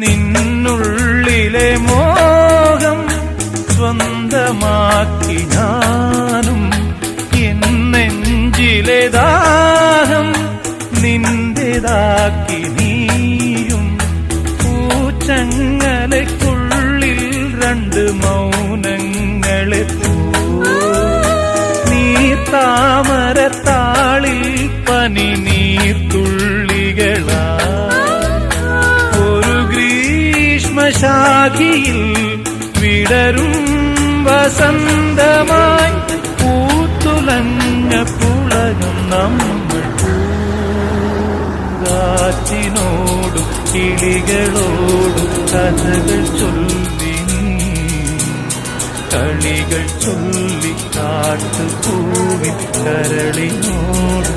നിന്നുള്ളിലെ മോഹം സ്വന്തമാക്കി ഞാനും എൻ നെഞ്ചിലെ ദാഹം നിന്റേതാക്കി നീയും പൂച്ചങ്ങലയ്ക്കുള്ളിൽ രണ്ട് മൗനങ്ങളെ താമരത്താളിൽ പനി നീർത്തുള്ളികളാ ഒരു ഗ്രീഷ്മശാഖിയിൽ വിടരും വസന്തമായി പൂത്തുലഞ്ഞ പുളകം നമ്മൾ കാറ്റിനോടും കിളികളോടും കഥകൾ ചൊല്ലി കളികൾ ചൊല്ലി കാട്ടുപൂവിൻ കരളിനോട്